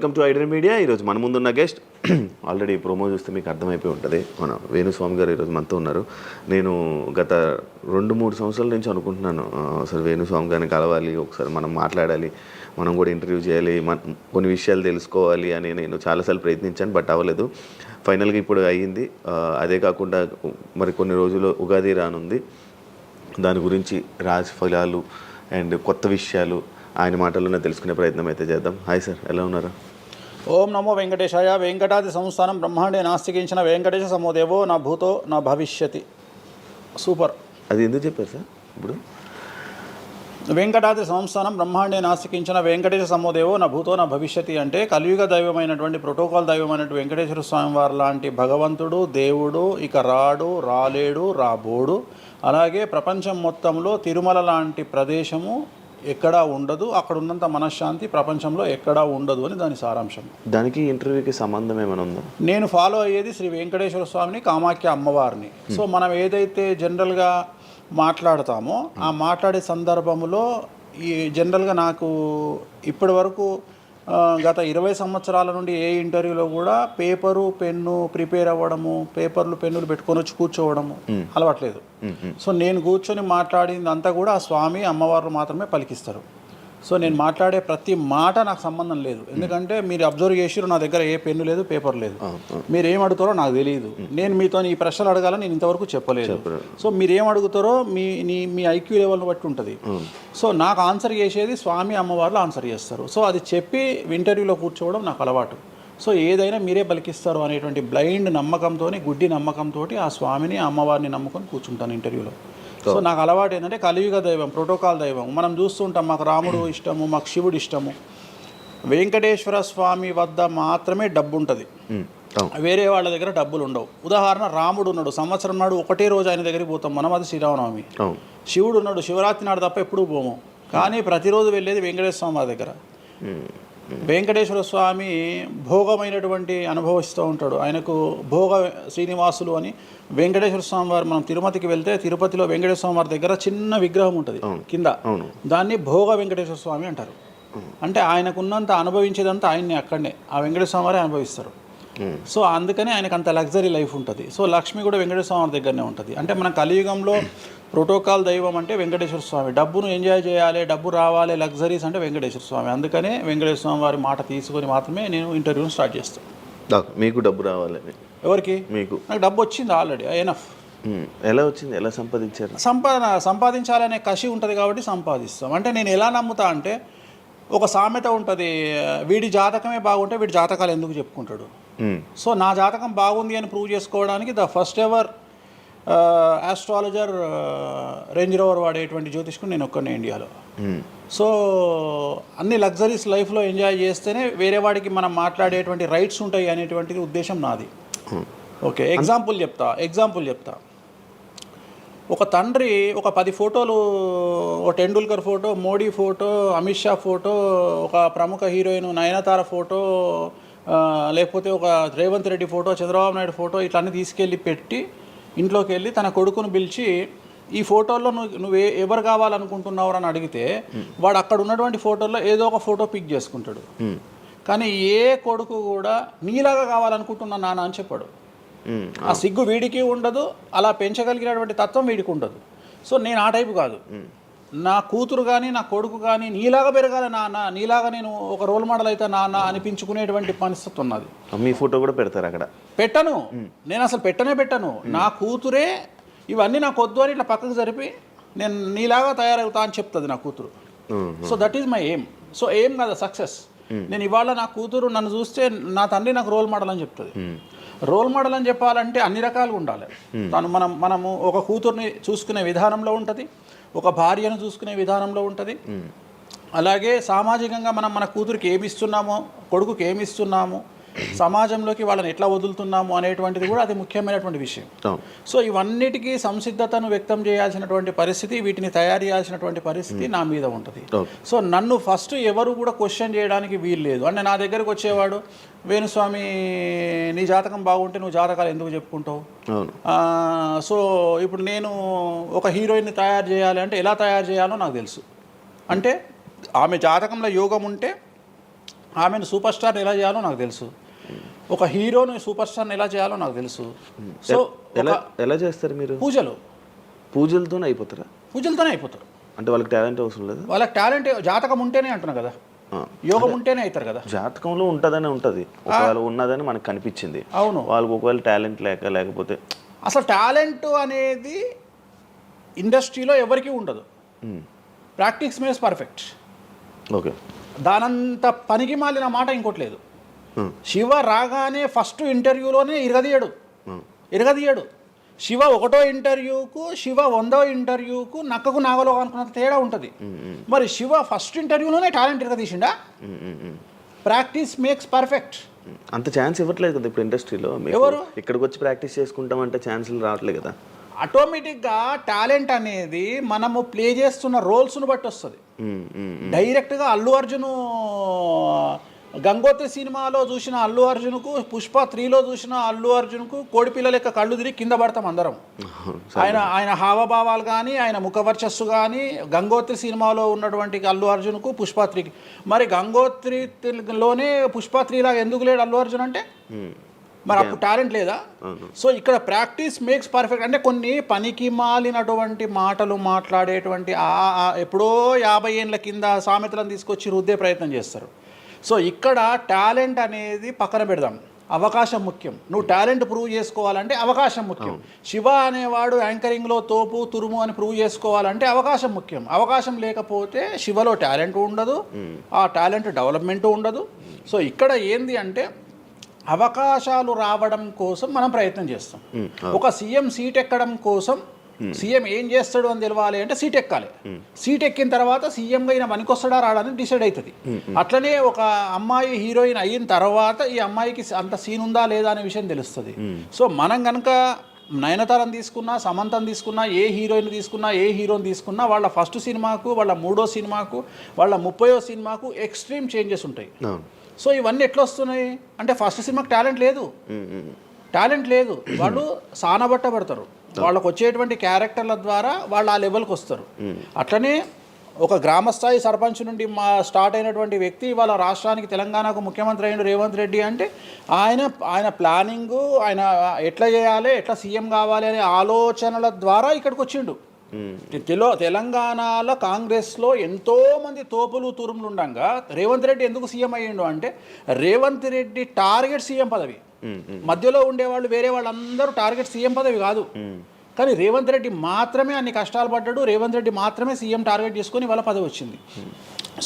Welcome to iDream media. ఈరోజు మన ముందున్న గెస్ట్ ఆల్రెడీ ప్రోమో చూస్తే మీకు అర్థమైపోయి ఉంటుంది, మన వేణుస్వామి గారు ఈరోజు మనతో ఉన్నారు. నేను గత 2-3 సంవత్సరాల నుంచి అనుకుంటున్నాను అసలు వేణుస్వామి గారిని కలవాలి, ఒకసారి మనం మాట్లాడాలి, మనం కూడా ఇంటర్వ్యూ చేయాలి, కొన్ని విషయాలు తెలుసుకోవాలి అని నేను చాలాసార్లు ప్రయత్నించాను, బట్ అవ్వలేదు. ఫైనల్గా ఇప్పుడు అయ్యింది. అదే కాకుండా మరి కొన్ని రోజులు ఉగాది రానుంది, దాని గురించి రాశి ఫలాలు అండ్ కొత్త విషయాలు ఆయన మాటల్లోనే తెలుసుకునే ప్రయత్నం అయితే చేద్దాం. హాయ్ సార్, ఎలా ఉన్నారు? ఓం నమో వెంకటేశాయ. వెంకటాది సంస్థానం బ్రహ్మాండే నాస్తికించిన వెంకటేశ సమోదేవో నా భూతో నా భవిష్యతి. సూపర్. అది ఎందుకు చెప్పారు సార్? ఇప్పుడు వెంకటాది సంస్థానం బ్రహ్మాండే నాస్తికించిన వెంకటేశ సమోదేవో నా భూతో నా భవిష్యతి అంటే కలియుగ దైవమైనటువంటి ప్రోటోకాల్ దైవమైనటువంటి వెంకటేశ్వర స్వామి వారు లాంటి భగవంతుడు, దేవుడు ఇక రాడు, రాలేడు, రాబోడు. అలాగే ప్రపంచం మొత్తంలో తిరుమల లాంటి ప్రదేశము ఎక్కడా ఉండదు, అక్కడ ఉన్నంత మనశ్శాంతి ప్రపంచంలో ఎక్కడా ఉండదు అని దాని సారాంశం. దానికి ఇంటర్వ్యూకి సంబంధం ఏమైనా ఉందా? నేను ఫాలో అయ్యేది శ్రీ వెంకటేశ్వర స్వామిని, కామాఖ్య అమ్మవారిని. సో మనం ఏదైతే జనరల్గా మాట్లాడతామో ఆ మాట్లాడే సందర్భంలో ఈ జనరల్గా నాకు ఇప్పటి వరకు గత 20 సంవత్సరాల నుండి ఏ ఇంటర్వ్యూలో కూడా పేపరు పెన్ను ప్రిపేర్ అవ్వడము, పేపర్లు పెన్నులు పెట్టుకొని వచ్చి కూర్చోవడము అలవాట్లేదు. సో నేను కూర్చొని మాట్లాడింది అంతా కూడా ఆ స్వామి అమ్మవారు మాత్రమే పలికిస్తారు. సో నేను మాట్లాడే ప్రతి మాట నాకు సంబంధం లేదు, ఎందుకంటే మీరు అబ్జర్వ్ చేసిరు నా దగ్గర ఏ పెన్ను లేదు, పేపర్ లేదు. మీరు ఏం అడుగుతారో నాకు తెలియదు, నేను మీతో ఈ ప్రశ్నలు అడగాలని నేను ఇంతవరకు చెప్పలేదు. సో మీరు ఏం అడుగుతారో మీ ఐక్యూ లెవెల్ని బట్టి ఉంటుంది. సో నాకు ఆన్సర్ చేసేది స్వామి అమ్మవార్లు ఆన్సర్ చేస్తారు. సో అది చెప్పి ఇంటర్వ్యూలో కూర్చోవడం నాకు అలవాటు. సో ఏదైనా మీరే పలికిస్తారు అనేటువంటి బ్లైండ్ నమ్మకంతో, గుడ్డి నమ్మకంతో ఆ స్వామిని అమ్మవారిని నమ్ముకొని కూర్చుంటాను ఇంటర్వ్యూలో. సో నాకు అలవాటు ఏంటంటే కలియుగ దైవం, ప్రోటోకాల్ దైవం మనం చూస్తుంటాం. మాకు రాముడు ఇష్టము, మాకు శివుడు ఇష్టము. వెంకటేశ్వర స్వామి వద్ద మాత్రమే డబ్బు ఉంటుంది, వేరే వాళ్ళ దగ్గర డబ్బులు ఉండవు. ఉదాహరణ, రాముడు ఉన్నాడు, సంవత్సరం నాడు ఒకటే రోజు ఆయన దగ్గరికి పోతాం మనం, అది శ్రీరామనవమి. శివుడు ఉన్నాడు, శివరాత్రి నాడు తప్ప ఎప్పుడూ పోము, కానీ ప్రతిరోజు వెళ్ళేది వెంకటేశ్వర స్వామి వారి దగ్గర. వెంకటేశ్వర స్వామి భోగమైనటువంటి అనుభవిస్తూ ఉంటాడు. ఆయనకు భోగ శ్రీనివాసులు అని వెంకటేశ్వర స్వామి వారు, మనం తిరుపతికి వెళ్తే తిరుపతిలో వెంకటేశ్వర స్వామి వారి దగ్గర చిన్న విగ్రహం ఉంటుంది కింద, దాన్ని భోగ వెంకటేశ్వర స్వామి అంటారు. అంటే ఆయనకున్నంత అనుభవించేదంతా ఆయన్ని అక్కడనే ఆ వెంకటేశ్వర స్వామి వారే అనుభవిస్తారు. సో అందుకని ఆయనకు అంత లగ్జరీ లైఫ్ ఉంటుంది. సో లక్ష్మి కూడా వెంకటేశ్వర స్వామి వారి దగ్గరనే ఉంటుంది. అంటే మన కలియుగంలో ప్రోటోకాల్ దైవం అంటే వెంకటేశ్వర స్వామి. డబ్బును ఎంజాయ్ చేయాలి, డబ్బు రావాలి, లగ్జరీస్ అంటే వెంకటేశ్వర స్వామి. అందుకనే వెంకటేశ్వర స్వామి వారి మాట తీసుకొని మాత్రమే నేను ఇంటర్వ్యూని స్టార్ట్ చేస్తాను. మీకు డబ్బు రావాలి? ఎవరికి? మీకు. నాకు డబ్బు వచ్చింది ఆల్రెడీ, ఎనఫ్. ఎలా వచ్చింది? ఎలా సంపాదించారు? సంపాదించాలనే కసి ఉంటుంది కాబట్టి సంపాదిస్తాం. అంటే నేను ఎలా నమ్ముతా అంటే, ఒక సామెత ఉంటుంది, వీడి జాతకమే బాగుంటే వీడి జాతకాలు ఎందుకు చెప్పుకుంటాడు. సో నా జాతకం బాగుంది అని ప్రూవ్ చేసుకోవడానికి the first ever astrologer range rover వాడేటువంటి జ్యోతిష్కుడు నేను ఒక్కనే ఇండియాలో. సో అన్ని లగ్జరీస్ లైఫ్లో ఎంజాయ్ చేస్తేనే వేరే వాడికి మనం మాట్లాడేటువంటి రైట్స్ ఉంటాయి అనేటువంటి ఉద్దేశం నాది. ఓకే, ఎగ్జాంపుల్ చెప్తా. ఒక తండ్రి ఒక 10 ఫోటోలు, ఒక Tendulkar photo, Modi photo, Amit Shah photo, ఒక ప్రముఖ హీరోయిన్ నయనతార ఫోటో, లేకపోతే ఒక రేవంత్ రెడ్డి ఫోటో, చంద్రబాబు నాయుడు ఫోటో, ఇట్లన్నీ తీసుకెళ్ళి పెట్టి ఇంట్లోకి వెళ్ళి తన కొడుకును పిలిచి, ఈ ఫోటోల్లో నువ్వు ఎవరు కావాలనుకుంటున్నావు అని అడిగితే వాడు అక్కడ ఉన్నటువంటి ఫోటోల్లో ఏదో ఒక ఫోటో పిక్ చేసుకుంటాడు. కానీ ఏ కొడుకు కూడా నీలాగా కావాలనుకుంటున్నా నాన్న అని చెప్పాడు. ఆ సిగ్గు వీడికి ఉండదు, అలా పెంచగలిగినటువంటి తత్వం వీడికి ఉండదు. సో నేను ఆ టైపు కాదు. నా కూతురు కానీ నా కొడుకు కానీ నీలాగా పెరగాలి నాన్న, నీలాగా నేను ఒక రోల్ మోడల్ అయితే నాన్న అనిపించుకునేటువంటి పరిస్థితి ఉన్నది. మీ ఫోటో కూడా పెడతారు అక్కడ? పెట్టను, నేను అసలు పెట్టను. నా కూతురే ఇవన్నీ నాకు వద్దు అని ఇట్లా పక్కకు జరిపి నేను నీలాగా తయారవుతా అని చెప్తుంది నా కూతురు. So that is my aim. So aim కదా సక్సెస్. నేను ఇవాళ నా కూతురు నన్ను చూస్తే నా తండ్రి నాకు రోల్ మోడల్ అని చెప్తుంది. రోల్ మోడల్ అని చెప్పాలంటే అన్ని రకాలుగా ఉండాలి. మనము ఒక కూతుర్ని చూసుకునే విధానంలో ఉంటుంది, ఒక భార్యను చూసుకునే విధానంలో ఉంటుంది. అలాగే సామాజికంగా మనం మన కూతురికి ఏమి ఇస్తున్నామో, కొడుకుకి ఏమి ఇస్తున్నామో, సమాజంలోకి వాళ్ళని ఎట్లా వదులుతున్నాము అనేటువంటిది కూడా అది ముఖ్యమైనటువంటి విషయం. సో ఇవన్నిటికీ సంసిద్ధతను వ్యక్తం చేయాల్సినటువంటి పరిస్థితి, వీటిని తయారు చేయాల్సినటువంటి పరిస్థితి నా మీద ఉంటుంది. సో నన్ను ఫస్ట్ ఎవరు కూడా క్వశ్చన్ చేయడానికి వీలు లేదు. అంటే నా దగ్గరకు వచ్చేవాడు, వేణుస్వామి నీ జాతకం బాగుంటే నువ్వు జాతకాలు ఎందుకు చెప్పుకుంటావు? సో ఇప్పుడు నేను ఒక హీరోయిన్ని తయారు చేయాలి అంటే ఎలా తయారు చేయాలో నాకు తెలుసు. అంటే ఆమె జాతకంలో యోగం ఉంటే ఆమెను సూపర్ స్టార్ని ఎలా చేయాలో నాకు తెలుసు, ఒక హీరోని సూపర్ స్టార్ని ఎలా చేయాలో నాకు తెలుసు. సో ఎలా చేస్తారు మీరు? పూజలతోనే అయిపోతారా? పూజలతోనే అయిపోతారు. అంటే వాళ్ళకి టాలెంట్ అవసరం లేదు? వాళ్ళకి టాలెంట్ జాతకం ఉంటేనే అంటున్నా కదా, యోగం ఉంటేనే అవుతారు కదా. జాతకంలో ఉంటుందని ఉంటుంది, ఒకవేళ ఉన్నదని మనకు కనిపించింది. అవును, వాళ్ళకి ఒకవేళ టాలెంట్ లేకపోతే అసలు టాలెంట్ అనేది ఇండస్ట్రీలో ఎవరికీ ఉండదు. Practice makes perfect. ఓకే, దానంత పనికి మాలిన మాట ఇంకోటి లేదు. శివ రాగానే ఫస్ట్ ఇంటర్వ్యూలోనే ఇరగదీయడు. శివ 1వ ఇంటర్వ్యూకు, శివ 100వ ఇంటర్వ్యూకు నక్కకు నాగలో అనుకున్నంత తేడా ఉంటుంది. మరి శివ ఫస్ట్ ఇంటర్వ్యూలోనే టాలెంట్ ఇరగదీసిండా? Practice makes perfect. అంత ఛాన్స్ ఇవ్వట్లేదు కదా ఇప్పుడు ఇండస్ట్రీలో. ఎవరు ఇక్కడికి వచ్చి ప్రాక్టీస్ చేసుకుంటామంటే ఛాన్సులు రావట్లేదు కదా. ఆటోమేటిక్గా టాలెంట్ అనేది మనము ప్లే చేస్తున్న రోల్స్ను బట్టి వస్తుంది. డైరెక్ట్గా అల్లు అర్జున్ గంగోత్రి సినిమాలో చూసిన అల్లు అర్జున్కు, పుష్ప 3లో చూసిన అల్లు అర్జున్కు కోడిపిల్ల లెక్క కళ్ళు తిరిగి కింద పడతాం అందరం. ఆయన హావభావాలు కానీ, ఆయన ముఖవర్చస్సు కానీ, గంగోత్రి సినిమాలో ఉన్నటువంటి అల్లు అర్జున్కు, పుష్ప 3కి. మరి గంగోత్రిలోనే పుష్ప 3 లాగా ఎందుకు లేడు అల్లు అర్జున్ అంటే? మరి అప్పుడు టాలెంట్ లేదా? సో ఇక్కడ ప్రాక్టీస్ మేక్స్ పర్ఫెక్ట్. అంటే కొన్ని పనికి మాలినటువంటి మాటలు మాట్లాడేటువంటి ఎప్పుడో 50 ఏళ్ళ కింద సామెతలను తీసుకొచ్చి రుద్దే ప్రయత్నం చేస్తారు. సో ఇక్కడ టాలెంట్ అనేది పక్కన పెడదాం, అవకాశం ముఖ్యం. నువ్వు టాలెంట్ ప్రూవ్ చేసుకోవాలంటే అవకాశం ముఖ్యం. శివ అనేవాడు యాంకరింగ్లో తోపు తురుము అని ప్రూవ్ చేసుకోవాలంటే అవకాశం ముఖ్యం. అవకాశం లేకపోతే శివలో టాలెంట్ ఉండదు, ఆ టాలెంట్ డెవలప్మెంట్ ఉండదు. సో ఇక్కడ ఏంది అంటే అవకాశాలు రావడం కోసం మనం ప్రయత్నం చేస్తాం. ఒక సీఎం సీట్ ఎక్కడం కోసం సీఎం ఏం చేస్తాడు అని తెలవాలి అంటే సీట్ ఎక్కాలి. సీట్ ఎక్కిన తర్వాత సీఎంగా ఈయన పనికొస్తాడా రాడని డిసైడ్ అవుతుంది. అట్లనే ఒక అమ్మాయి హీరోయిన్ అయిన తర్వాత ఈ అమ్మాయికి అంత సీన్ ఉందా లేదా అనే విషయం తెలుస్తుంది. సో మనం కనుక నయనతారని తీసుకున్నా, సమంతని తీసుకున్నా, ఏ హీరోయిన్ తీసుకున్నా, ఏ హీరోని తీసుకున్నా, వాళ్ళ ఫస్ట్ సినిమాకు, వాళ్ళ 3వ సినిమాకు, వాళ్ళ 30వ సినిమాకు ఎక్స్ట్రీమ్ చేంజెస్ ఉంటాయి. సో ఇవన్నీ ఎట్లా వస్తున్నాయి అంటే ఫస్ట్ సినిమాకి టాలెంట్ లేదు, వాళ్ళు సానబట్టబడతారు. వాళ్ళకు వచ్చేటువంటి క్యారెక్టర్ల ద్వారా వాళ్ళు ఆ లెవెల్కి వస్తారు. అట్లనే ఒక గ్రామస్థాయి సర్పంచ్ నుండి స్టార్ట్ అయినటువంటి వ్యక్తి వాళ్ళ రాష్ట్రానికి, తెలంగాణకు ముఖ్యమంత్రి అయిన రేవంత్ రెడ్డి అంటే ఆయన ప్లానింగు, ఆయన ఎట్లా చేయాలి, ఎట్లా సీఎం కావాలి అనే ఆలోచనల ద్వారా ఇక్కడికి వచ్చిండు. తెలంగాణలో కాంగ్రెస్లో ఎంతోమంది తోపులు తురుములు ఉండగా రేవంత్ రెడ్డి ఎందుకు సీఎం అయ్యిండు అంటే రేవంత్ రెడ్డి టార్గెట్ సీఎం పదవి. మధ్యలో ఉండేవాళ్ళు వేరే వాళ్ళందరూ టార్గెట్ సీఎం పదవి కాదు. కానీ రేవంత్ రెడ్డి మాత్రమే అన్ని కష్టాలు పడ్డాడు, రేవంత్ రెడ్డి మాత్రమే సీఎం టార్గెట్ చేసుకొని వాళ్ళ పదవి వచ్చింది.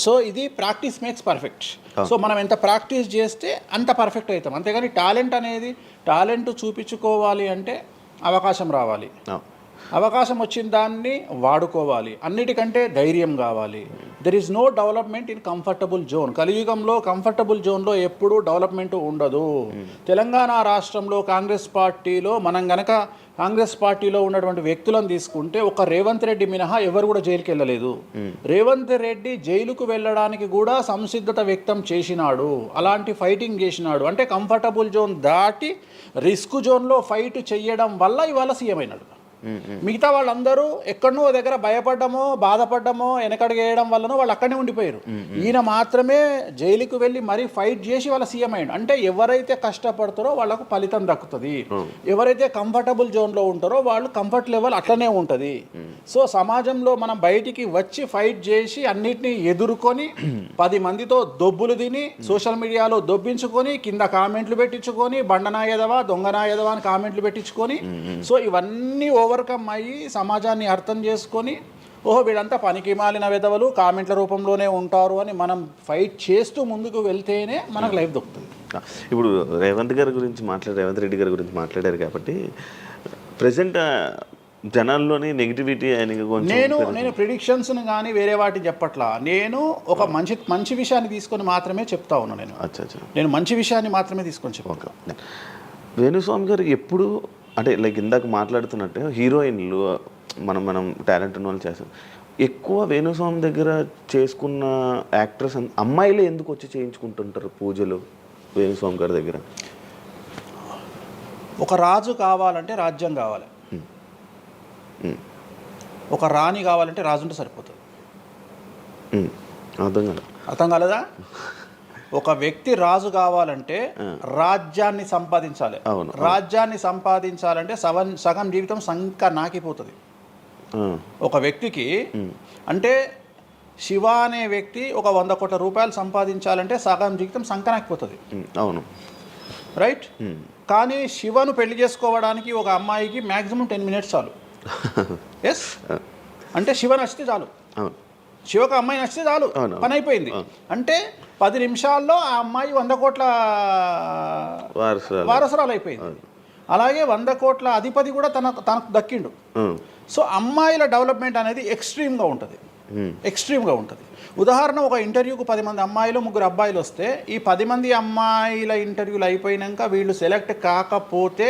సో ఇది ప్రాక్టీస్ మేక్స్ పర్ఫెక్ట్. సో మనం ఎంత ప్రాక్టీస్ చేస్తే అంత పర్ఫెక్ట్ అవుతాం. అంతేగాని టాలెంట్ చూపించుకోవాలి అంటే అవకాశం రావాలి, అవకాశం వచ్చిన దాన్ని వాడుకోవాలి, అన్నిటికంటే ధైర్యం కావాలి. There is no development in comfortable zone. కలియుగంలో కంఫర్టబుల్ జోన్లో ఎప్పుడూ డెవలప్మెంట్ ఉండదు. తెలంగాణ రాష్ట్రంలో కాంగ్రెస్ పార్టీలో మనం గనక కాంగ్రెస్ పార్టీలో ఉన్నటువంటి వ్యక్తులను తీసుకుంటే ఒక రేవంత్ రెడ్డి మినహా ఎవరు కూడా జైలుకి వెళ్ళలేదు. రేవంత్ రెడ్డి జైలుకు వెళ్ళడానికి కూడా సంసిద్ధత వ్యక్తం చేసినాడు, అలాంటి ఫైటింగ్ చేసినాడు. అంటే కంఫర్టబుల్ జోన్ దాటి రిస్క్ జోన్లో ఫైట్ చేయడం వల్ల ఇవాళ సీఎం అయినాడు. మిగతా వాళ్ళందరూ ఎక్కడనో దగ్గర భయపడ్డమో, బాధపడ్డమో, వెనకడిగేయడం వల్లనో వాళ్ళు అక్కడనే ఉండిపోయారు. ఈయన మాత్రమే జైలుకు వెళ్ళి మరీ ఫైట్ చేసి వాళ్ళ సీఎం అయ్యాడు. అంటే ఎవరైతే కష్టపడతారో వాళ్ళకు ఫలితం దక్కుతుంది, ఎవరైతే కంఫర్టబుల్ జోన్లో ఉంటారో వాళ్ళు కంఫర్ట్ లెవెల్ అట్లనే ఉంటుంది. సో సమాజంలో మనం బయటికి వచ్చి ఫైట్ చేసి అన్నిటినీ ఎదుర్కొని 10 మందితో దొబ్బులు తిని సోషల్ మీడియాలో దొబ్బించుకొని కింద కామెంట్లు పెట్టించుకొని బండనాయదవా దొంగనాయదవా అని కామెంట్లు పెట్టించుకొని సో ఇవన్నీ ఓవర్కమ్ అయ్యి సమాజాన్ని అర్థం చేసుకొని ఓహో వీళ్ళంతా పనికి మాలిన వెధవలు కామెంట్ల రూపంలోనే ఉంటారు అని మనం ఫైట్ చేస్తూ ముందుకు వెళ్తేనే మనకు లైఫ్ దొరుకుతుంది. ఇప్పుడు రేవంత్ రెడ్డి గారి గురించి మాట్లాడారు కాబట్టి ప్రజెంట్ జనాల్లోని నెగిటివిటీ నేను ప్రిడిక్షన్స్ని కానీ వేరే వాటి చెప్పట్లా. నేను ఒక మంచి విషయాన్ని తీసుకొని మాత్రమే చెప్తా ఉన్నాను. నేను మంచి విషయాన్ని మాత్రమే తీసుకొని చెప్పాను. వేణుస్వామి గారు ఎప్పుడు అంటే లైక్ ఇందాక మాట్లాడుతున్నట్టు హీరోయిన్లు మనం టాలెంట్ ఉన్న వాళ్ళు చేస్తాం. ఎక్కువ వేణుస్వామి దగ్గర చేసుకున్న యాక్టర్స్ అమ్మాయిలే ఎందుకు వచ్చి చేయించుకుంటుంటారు పూజలు వేణుస్వామి గారి దగ్గర? ఒక రాజు కావాలంటే రాజ్యం కావాలి, ఒక రాణి కావాలంటే రాజు ఉంటే సరిపోతుంది. అర్థం కాలేదా? ఒక వ్యక్తి రాజు కావాలంటే రాజ్యాన్ని సంపాదించాలి. అవును. రాజ్యాన్ని సంపాదించాలంటే సగం జీవితం సంక నాకిపోతుంది ఒక వ్యక్తికి. అంటే శివ అనే వ్యక్తి ఒక 100 కోట్ల రూపాయలు సంపాదించాలంటే సగం జీవితం సంక నాకిపోతుంది. అవును, రైట్. కానీ శివను పెళ్లి చేసుకోవడానికి ఒక అమ్మాయికి మ్యాక్సిమం 10 మినిట్స్ చాలు. ఎస్, అంటే శివ నచ్చితే చాలు, శివకు అమ్మాయి నచ్చితే చాలు, పని అయిపోయింది. అంటే 10 నిమిషాల్లో ఆ అమ్మాయి 100 కోట్ల వారసురాలు అయిపోయింది. అలాగే 100 కోట్ల అధిపతి కూడా తనకు దక్కిండు. సో అమ్మాయిల డెవలప్మెంట్ అనేది ఎక్స్ట్రీమ్గా ఉంటుంది. ఉదాహరణ, ఒక ఇంటర్వ్యూకు 10 మంది అమ్మాయిలు 3 అబ్బాయిలు వస్తే ఈ 10 మంది అమ్మాయిల ఇంటర్వ్యూలు అయిపోయినాక వీళ్ళు సెలెక్ట్ కాకపోతే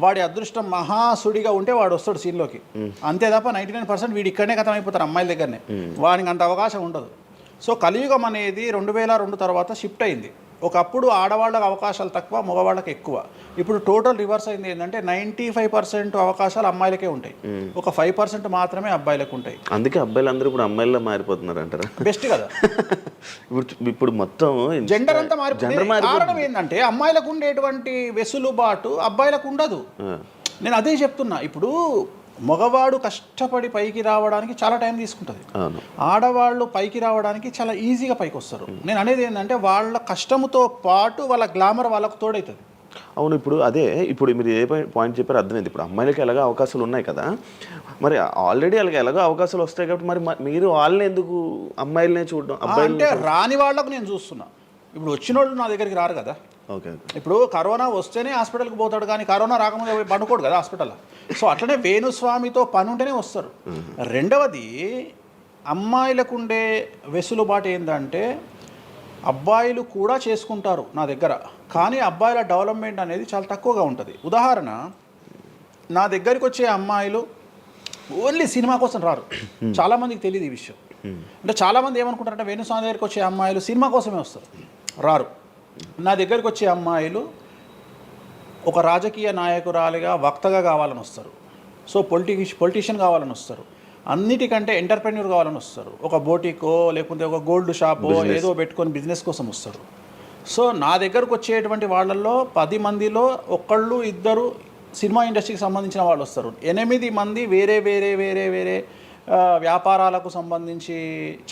వాడి అదృష్టం మహాసుడిగా ఉంటే వాడు వస్తాడు సీన్లోకి. అంతే తప్ప 99% వీడు ఇక్కడనే కథం అయిపోతారు అమ్మాయిల దగ్గరనే, వాడికి అంత అవకాశం ఉండదు. సో కలియుగం అనేది 2002 తర్వాత షిఫ్ట్ అయింది. ఒకప్పుడు ఆడవాళ్ళకి అవకాశాలు తక్కువ, మగవాళ్ళకి ఎక్కువ. ఇప్పుడు టోటల్ రివర్స్ అయింది. ఏంటంటే 95% అవకాశాలు అమ్మాయిలకే ఉంటాయి, ఒక 5% మాత్రమే అబ్బాయిలకు ఉంటాయి. అందుకే అబ్బాయిలు అందరూ ఇప్పుడు అమ్మాయిలా మారిపోతున్నారు అంటారా? బెస్ట్ కదా. ఇప్పుడు మొత్తం జెండర్ అంతా మారిపోయింది. కారణం ఏంటంటే అమ్మాయిలకు ఉండేటువంటి వెసులుబాటు అబ్బాయిలకు ఉండదు. నేను అదే చెప్తున్నా. ఇప్పుడు మగవాడు కష్టపడి పైకి రావడానికి చాలా టైం తీసుకుంటుంది, ఆడవాళ్ళు పైకి రావడానికి చాలా ఈజీగా పైకి వస్తారు. నేను అనేది ఏంటంటే వాళ్ళ కష్టముతో పాటు వాళ్ళ గ్లామర్ వాళ్ళకు తోడవుతుంది. అవును, ఇప్పుడు మీరు ఏ పాయింట్ చెప్పారో అర్థమైంది. ఇప్పుడు అమ్మాయిలకి ఎలాగో అవకాశాలు ఉన్నాయి కదా, మరి ఆల్రెడీ వాళ్ళకి ఎలాగో అవకాశాలు వస్తాయి కాబట్టి మరి మీరు వాళ్ళని ఎందుకు అమ్మాయిలనే చూడడం? అబ్బాయిలు అంటే రాని వాళ్ళకు నేను చూస్తున్నా. ఇప్పుడు వచ్చిన వాళ్ళు నా దగ్గరికి రారు కదా. ఓకే, ఇప్పుడు కరోనా వస్తేనే హాస్పిటల్కి పోతాడు, కానీ కరోనా రాకముందే పండుకోడు కదా హాస్పిటల్లో. సో అట్లనే వేణుస్వామితో పని ఉంటేనే వస్తారు. రెండవది, అమ్మాయిలకు ఉండే వెసులుబాటు ఏంటంటే అబ్బాయిలు కూడా చేసుకుంటారు నా దగ్గర, కానీ అబ్బాయిల డెవలప్మెంట్ అనేది చాలా తక్కువగా ఉంటుంది. ఉదాహరణ, నా దగ్గరికి వచ్చే అమ్మాయిలు ఓన్లీ సినిమా కోసం రారు. చాలామందికి తెలియదు ఈ విషయం. అంటే చాలామంది ఏమనుకుంటారంటే వేణుస్వామి దగ్గరికి వచ్చే అమ్మాయిలు సినిమా కోసమే వస్తారు, రారు. నా దగ్గరికి వచ్చే అమ్మాయిలు ఒక రాజకీయ నాయకురాలిగా వక్తగా కావాలని వస్తారు. సో పొలిటీషియన్ కావాలని వస్తారు. అన్నిటికంటే ఎంటర్ప్రెన్యూర్ కావాలని వస్తారు. ఒక బోటికో లేకపోతే ఒక గోల్డ్ షాపో ఏదో పెట్టుకొని బిజినెస్ కోసం వస్తారు. సో నా దగ్గరకు వచ్చేటువంటి వాళ్ళల్లో 10 మందిలో 1-2 సినిమా ఇండస్ట్రీకి సంబంధించిన వాళ్ళు వస్తారు. 8 మంది వేరే వేరే వేరే వేరే వ్యాపారాలకు సంబంధించి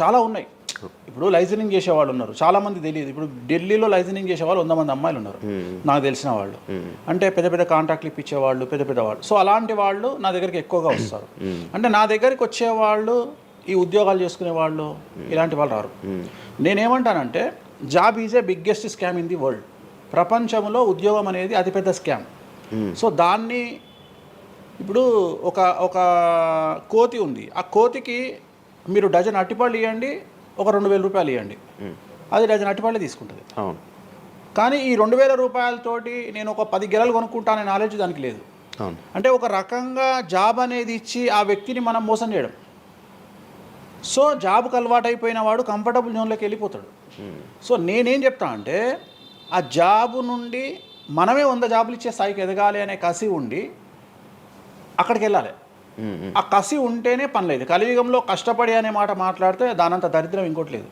చాలా ఉన్నాయి. ఇప్పుడు లైసెన్సింగ్ చేసేవాళ్ళు ఉన్నారు, చాలామంది తెలియదు. ఇప్పుడు ఢిల్లీలో లైసెన్సింగ్ చేసేవాళ్ళు 100 మంది అమ్మాయిలు ఉన్నారు నాకు తెలిసిన వాళ్ళు. అంటే పెద్ద పెద్ద కాంట్రాక్ట్లు ఇప్పించేవాళ్ళు, పెద్ద వాళ్ళు. సో అలాంటి వాళ్ళు నా దగ్గరికి ఎక్కువగా వస్తారు. అంటే నా దగ్గరికి వచ్చేవాళ్ళు ఈ ఉద్యోగాలు చేసుకునే వాళ్ళు, ఇలాంటి వాళ్ళు రారు. నేనేమంటానంటే job is a biggest scam in the world. ప్రపంచంలో ఉద్యోగం అనేది అతిపెద్ద స్కామ్. సో దాన్ని ఇప్పుడు ఒక కోతి ఉంది, ఆ కోతికి మీరు డజన్ అట్టిపళ్ళు ఇవ్వండి, ఒక 2,000 రూపాయలు ఇవ్వండి, అది డజన్ అట్టిపళ్ళే తీసుకుంటుంది. కానీ ఈ 2,000 రూపాయలతోటి నేను ఒక 10 గెలలు కొనుక్కుంటాననే నాలెడ్జ్ దానికి లేదు. అంటే ఒక రకంగా జాబ్ అనేది ఇచ్చి ఆ వ్యక్తిని మనం మోసం చేయడం. సో జాబ్కి అలవాటు అయిపోయిన వాడు కంఫర్టబుల్ జోన్లోకి వెళ్ళిపోతాడు. సో నేనేం చెప్తా అంటే ఆ జాబు నుండి మనమే 100 జాబులు ఇచ్చే స్థాయికి ఎదగాలి అనే కసి ఉండి అక్కడికి వెళ్ళాలి. ఆ కసి ఉంటేనే పని లేదు. కలియుగంలో కష్టపడి అనే మాట మాట్లాడితే దానంత దరిద్రం ఇంకోటి లేదు.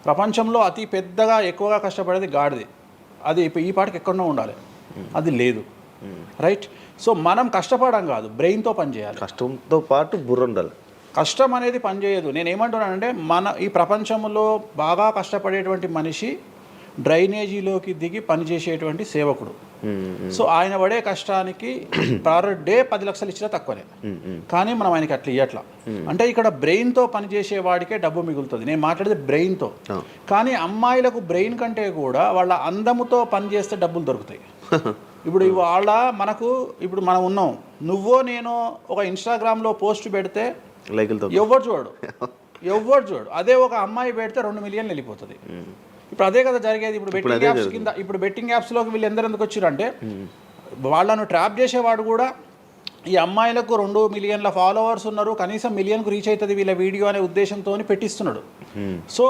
ప్రపంచంలో అతి పెద్దగా ఎక్కువగా కష్టపడేది గాడిది. అది ఈ పాటికి ఎక్కడో ఉండాలి, అది లేదు. రైట్. సో మనం కష్టపడడం కాదు, బ్రెయిన్తో పని చేయాలి. కష్టంతో పాటు బుర్ర ఉండాలి. కష్టం అనేది పనిచేయదు. నేను ఏమంటున్నానంటే ఈ ప్రపంచంలో బాగా కష్టపడేటువంటి మనిషి డ్రైనేజీలోకి దిగి పనిచేసేటువంటి సేవకుడు. సో ఆయన పడే కష్టానికి పర్ డే 10 లక్షలు ఇచ్చినా తక్కువనే, కానీ మనం ఆయనకి అట్లా ఇవ్వట్లా. అంటే ఇక్కడ బ్రెయిన్తో పనిచేసే వాడికే డబ్బు మిగులుతుంది. నేను మాట్లాడేది బ్రెయిన్తో. కానీ అమ్మాయిలకు బ్రెయిన్ కంటే కూడా వాళ్ళ అందముతో పనిచేస్తే డబ్బులు దొరుకుతాయి. ఇప్పుడు ఇప్పుడు మనం ఉన్నాం, నువ్వో నేను ఒక ఇన్స్టాగ్రామ్లో పోస్ట్ పెడితే ఎవరు చూడు. అదే ఒక అమ్మాయి పెడితే 2 మిలియన్లు వెళ్ళిపోతుంది. ఇప్పుడు అదే కదా జరిగేది. ఇప్పుడు బెట్టింగ్ యాప్స్లోకి వీళ్ళు ఎందుకు వచ్చారు అంటే వాళ్ళను ట్రాప్ చేసేవాడు కూడా ఈ అమ్మాయిలకు 2 మిలియన్ల ఫాలోవర్స్ ఉన్నారు, కనీసం 1 మిలియన్కు రీచ్ అవుతుంది వీళ్ళ వీడియో అనే ఉద్దేశంతో పెట్టిస్తున్నాడు. సో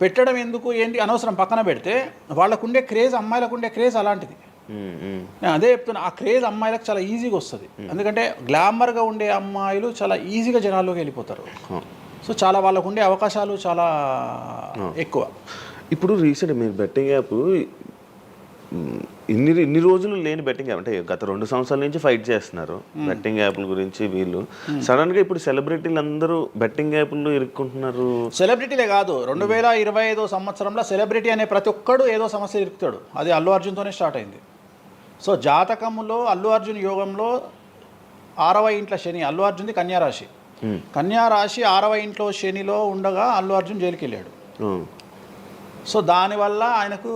పెట్టడం ఎందుకు ఏంటి అనవసరం పక్కన పెడితే వాళ్ళకుండే క్రేజ్, అమ్మాయిలకు ఉండే క్రేజ్ అలాంటిది. నేను అదే చెప్తున్నా, ఆ క్రేజ్ అమ్మాయిలకు చాలా ఈజీగా వస్తుంది. ఎందుకంటే గ్లామర్గా ఉండే అమ్మాయిలు చాలా ఈజీగా జనాల్లోకి వెళ్ళిపోతారు. సో చాలా వాళ్ళకు ఉండే అవకాశాలు చాలా ఎక్కువ. ఇప్పుడు రీసెంట్ మీరు బెట్టింగ్ యాప్ ఇన్ని రోజులు లేని బెట్టింగ్ యాప్ అంటే గత 2 సంవత్సరాల నుంచి ఫైట్ చేస్తున్నారు బెట్టింగ్ యాప్ల గురించి వీళ్ళు. సడన్గా ఇప్పుడు సెలబ్రిటీలు అందరూ బెట్టింగ్ యాప్లు ఇరుక్కుంటున్నారు. సెలబ్రిటీలే కాదు, 2025 సంవత్సరంలో సెలబ్రిటీ అనే ప్రతి ఒక్కడు ఏదో సమస్య ఇరుకుతాడు. అది అల్లు అర్జున్తోనే స్టార్ట్ అయింది. సో జాతకంలో అల్లు అర్జున్ యోగంలో 6వ ఇంట్లో శని, అల్లు అర్జున్ది కన్యారాశి. కన్యారాశి 6వ ఇంట్లో శనిలో ఉండగా అల్లు అర్జున్ జైలుకి వెళ్ళాడు. సో దానివల్ల ఆయనకు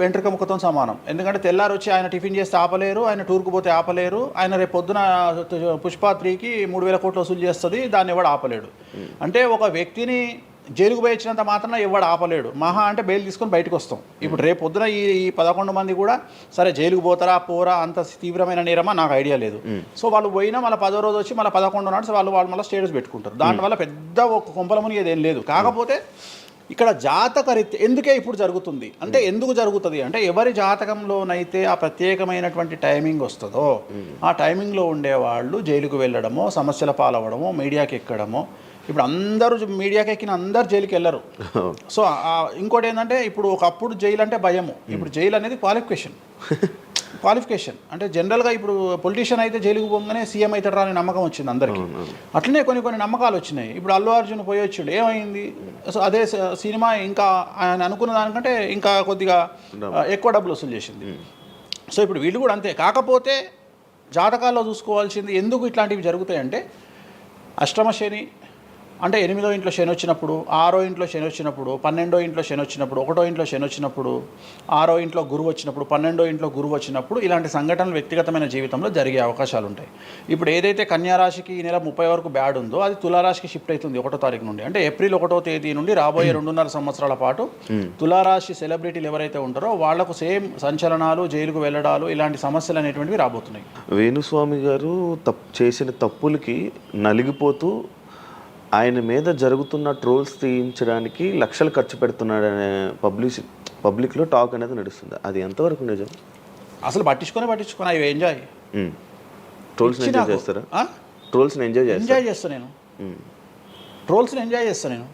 వెంట్రుక ముక్కతో సమానం. ఎందుకంటే తెల్లారు వచ్చి ఆయన టిఫిన్ చేస్తే ఆపలేరు, ఆయన టూర్కు పోతే ఆపలేరు, ఆయన రేపు పొద్దున పుష్ప 3కి 3,000 కోట్లు వసూలు చేస్తుంది, దాన్ని ఎవడు ఆపలేడు. అంటే ఒక వ్యక్తిని జైలుకు పోయి ఇచ్చినంత మాత్రం ఎవడు ఆపలేడు. మహా అంటే బెయిల్ తీసుకొని బయటకు వస్తాం. ఇప్పుడు రేపు పొద్దున ఈ 11 మంది కూడా సరే జైలుకు పోతారా పోరా అంత తీవ్రమైన నేరమా నాకు ఐడియా లేదు. సో వాళ్ళు పోయినా మళ్ళీ 10వ రోజు వచ్చి మళ్ళీ 11 నాడు వాళ్ళు మళ్ళీ స్టేటస్ పెట్టుకుంటారు. దానివల్ల పెద్ద ఒక కొంపలముని ఏదేం లేదు. కాకపోతే ఇక్కడ జాతక రీత్యా ఎందుకే ఇప్పుడు జరుగుతుంది అంటే, ఎందుకు జరుగుతుంది అంటే, ఎవరి జాతకంలోనైతే ఆ ప్రత్యేకమైనటువంటి టైమింగ్ వస్తుందో ఆ టైమింగ్లో ఉండేవాళ్ళు జైలుకు వెళ్ళడమో, సమస్యల పాలవడమో, మీడియాకి ఎక్కడమో. ఇప్పుడు అందరూ మీడియాకి ఎక్కిన అందరు జైలుకి వెళ్ళరు. సో ఇంకోటి ఏంటంటే, ఇప్పుడు ఒకప్పుడు జైలు అంటే భయము, ఇప్పుడు జైలు అనేది క్వాలిఫికేషన్ అంటే జనరల్గా ఇప్పుడు పొలిటీషియన్ అయితే జైలుకు పోగానే సీఎం అవుతాడు అనే నమ్మకం వచ్చింది అందరికీ. అట్లనే కొన్ని నమ్మకాలు వచ్చినాయి. ఇప్పుడు అల్లు అర్జున్ పోయి వచ్చాడు, ఏమైంది? సో అదే సినిమా ఇంకా ఆయన అనుకున్న దానికంటే ఇంకా కొద్దిగా ఎక్కువ డబ్బులు వసూలు చేసింది. సో ఇప్పుడు వీళ్ళు కూడా అంతే. కాకపోతే జాతకాల్లో చూసుకోవాల్సింది ఎందుకు ఇట్లాంటివి జరుగుతాయంటే, అష్టమ శని అంటే 8వ ఇంట్లో శని వచ్చినప్పుడు, 6వ ఇంట్లో శని వచ్చినప్పుడు, 12వ ఇంట్లో శని వచ్చినప్పుడు, 1వ ఇంట్లో శని వచ్చినప్పుడు, 6వ ఇంట్లో గురువు వచ్చినప్పుడు, 12వ ఇంట్లో గురువు వచ్చినప్పుడు ఇలాంటి సంఘటనలు వ్యక్తిగతమైన జీవితంలో జరిగే అవకాశాలు ఉంటాయి. ఇప్పుడు ఏదైతే కన్యారాశికి ఈ నెల 30 వరకు బ్యాడ్ ఉందో అది తులారాశికి షిఫ్ట్ అవుతుంది 1వ తారీఖు నుండి. అంటే ఏప్రిల్ 1వ తేదీ నుండి రాబోయే 2.5 సంవత్సరాల పాటు తులారాశి సెలబ్రిటీలు ఎవరైతే ఉంటారో వాళ్లకు సేమ్ సంచలనాలు, జైలుకు వెళ్ళడాలు, ఇలాంటి సమస్యలు అనేటువంటివి రాబోతున్నాయి. వేణుస్వామి గారు చేసిన తప్పులకి నలిగిపోతూ ఆయన మీద జరుగుతున్న ట్రోల్స్ తీయించడానికి లక్షలు ఖర్చు పెడుతున్నాడనే పబ్లిక్లో టాక్ అనేది నడుస్తుంది. అది ఎంతవరకు నిజం? అసలు పట్టించుకొని అవి ఎంజాయ్. ట్రోల్స్ని ఎంజాయ్ చేస్తారా? ట్రోల్స్ని ఎంజాయ్ చేస్తాను నేను. ట్రోల్స్ని ఎంజాయ్ చేస్తాను నేను.